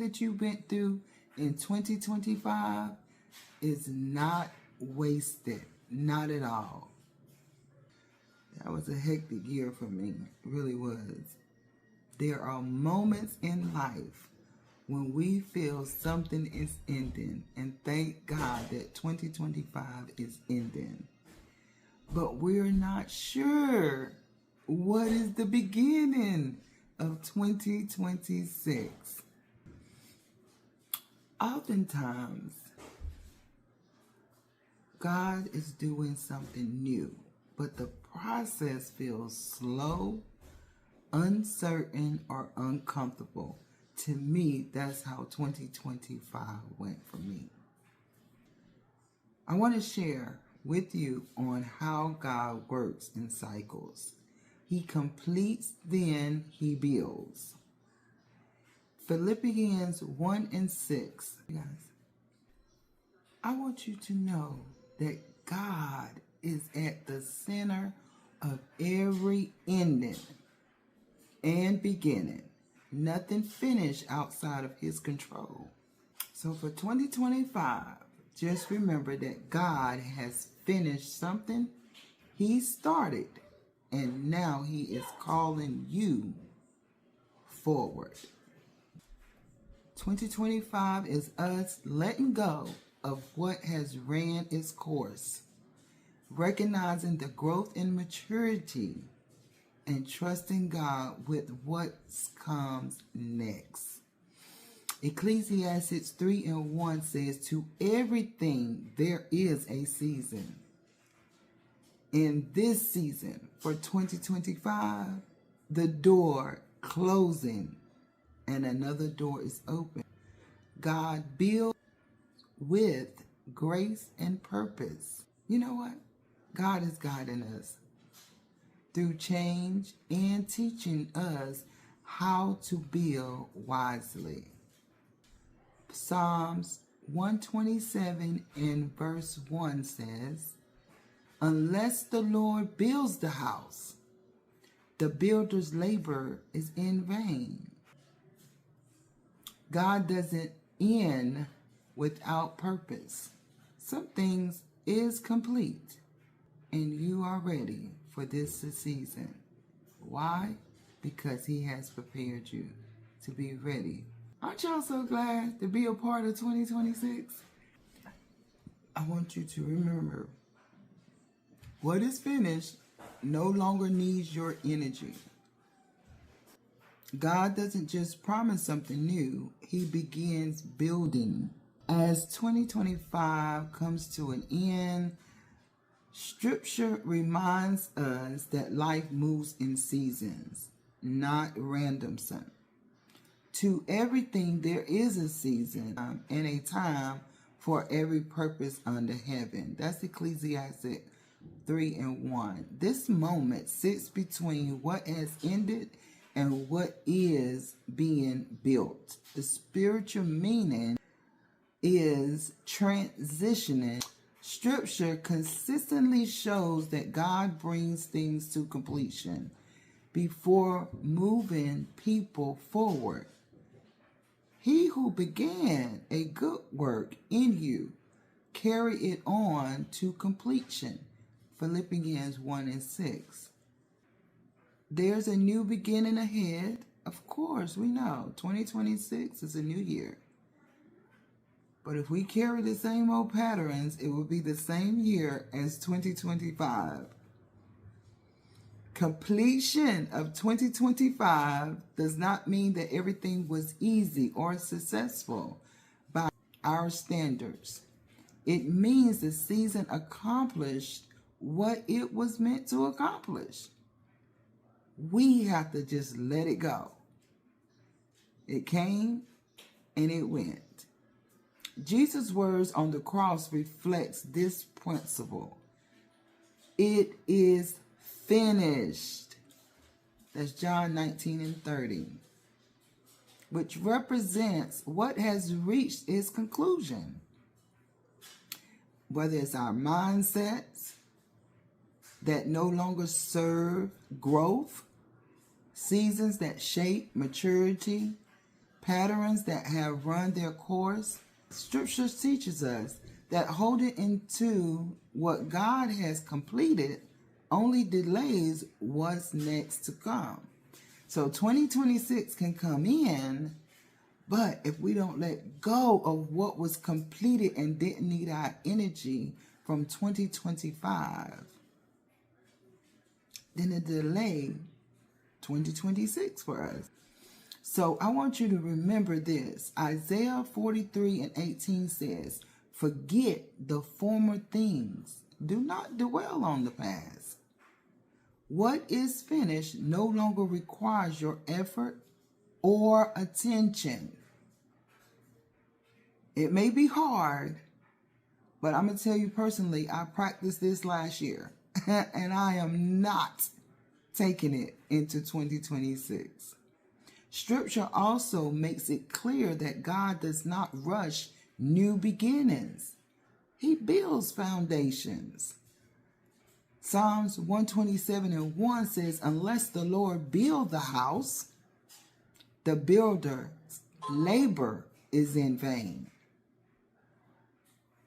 that you went through in 2025 is not wasted. Not at all. That was a hectic year for me. It really was. There are moments in life when we feel something is ending, and thank God that 2025 is ending. But we're not sure what is the beginning of 2026. Oftentimes, God is doing something new, but the process feels slow, uncertain, or uncomfortable. To me, that's how 2025 went for me. I want to share with you on how God works in cycles. He completes, then he builds. Philippians 1 and 6. Guys, I want you to know that God is at the center of every ending and beginning. Nothing finished outside of his control. So for 2025, just remember that God has finished something he started, and now he is calling you forward. 2025 is us letting go of what has ran its course, recognizing the growth and maturity, and trusting God with what comes next. Ecclesiastes 3 and 1 says, "To everything there is a season." In this season for 2025, the door closing and another door is open. God builds with grace and purpose. You know what? God is guiding us through change and teaching us how to build wisely. Psalms 127 and verse 1 says, "Unless the Lord builds the house, the builder's labor is in vain." God doesn't end without purpose. Some things is complete, and you are ready for this season. Why? Because he has prepared you to be ready. Aren't y'all so glad to be a part of 2026? I want you to remember, what is finished no longer needs your energy. God doesn't just promise something new, he begins building. As 2025 comes to an end, Scripture reminds us that life moves in seasons, not random. To everything there is a season and a time for every purpose under heaven. That's Ecclesiastes 3 and 1. This moment sits between what has ended and what is being built. The spiritual meaning is transitioning. Scripture consistently shows that God brings things to completion before moving people forward. He who began a good work in you carry it on to completion. Philippians 1 and 6. There's a new beginning ahead. Of course, we know 2026 is a new year. But if we carry the same old patterns, it will be the same year as 2025. Completion of 2025 does not mean that everything was easy or successful by our standards. It means the season accomplished what it was meant to accomplish. We have to just let it go. It came and it went. Jesus' words on the cross reflects this principle. It is finished. That's John 19 and 30. Which represents what has reached its conclusion. Whether it's our mindsets that no longer serve growth, seasons that shape maturity, patterns that have run their course. Scripture teaches us that holding into what God has completed only delays what's next to come. So 2026 can come in, but if we don't let go of what was completed and didn't need our energy from 2025, then it delay 2026 for us. So I want you to remember this. Isaiah 43:18 says, "Forget the former things. Do not dwell on the past. What is finished no longer requires your effort or attention." It may be hard, but I'm going to tell you personally, I practiced this last year, and I am not taking it into 2026. Scripture also makes it clear that God does not rush new beginnings. He builds foundations. Psalms 127:1 says, "Unless the Lord build the house, the builder's labor is in vain."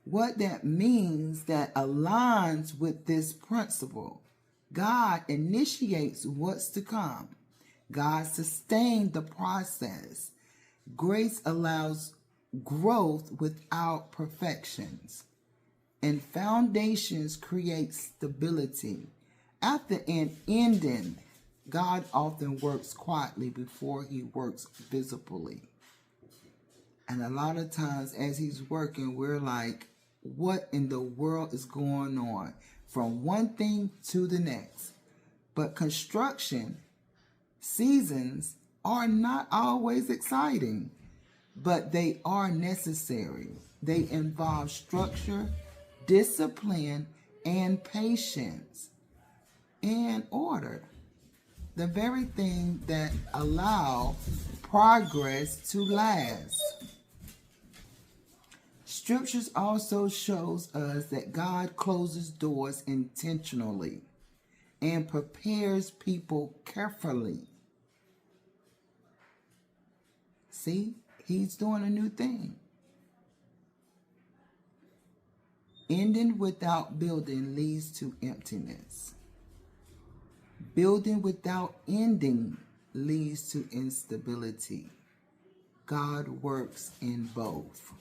What that means that aligns with this principle. God initiates what's to come. God sustains the process. Grace allows growth without perfections. And foundations create stability. After an ending, God often works quietly before he works visibly. And a lot of times as he's working, we're like, what in the world is going on? From one thing to the next. But construction seasons are not always exciting, but they are necessary. They involve structure, discipline, and patience and order. The very thing that allow progress to last. Scriptures also shows us that God closes doors intentionally and prepares people carefully. See, he's doing a new thing. Ending without building leads to emptiness. Building without ending leads to instability. God works in both.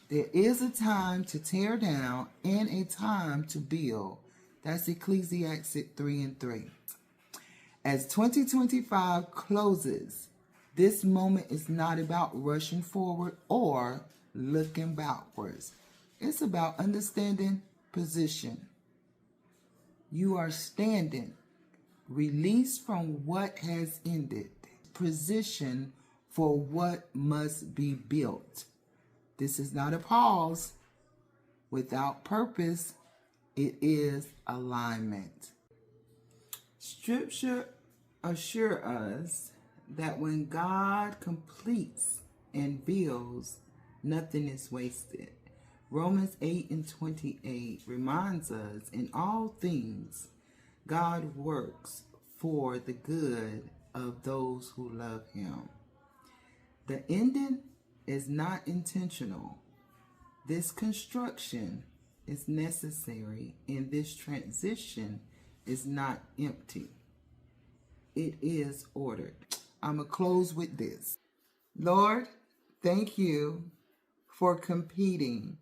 There is a time to tear down and a time to build. That's Ecclesiastes 3:3. As 2025 closes, this moment is not about rushing forward or looking backwards. It's about understanding position. You are standing, released from what has ended, position for what must be built. This is not a pause. Without purpose, it is alignment. Scripture assures us that when God completes and builds, nothing is wasted. Romans 8:28 reminds us, in all things, God works for the good of those who love him. The ending is not intentional. This construction is necessary, and this transition is not empty. It is ordered. I'm going to close with this. Lord, thank you for completing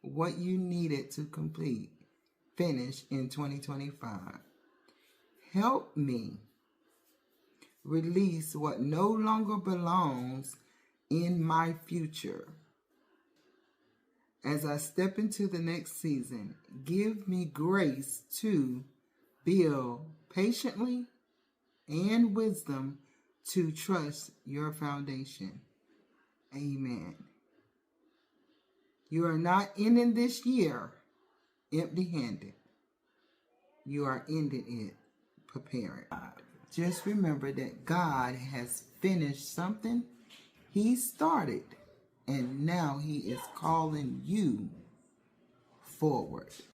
what you needed to finish in 2025. Help me release what no longer belongs in my future. As I step into the next season, give me grace to build patiently and wisdom to trust your foundation. Amen. You are not ending this year empty-handed. You are ending it prepared. Just remember that God has finished something he started, and now he is calling you forward.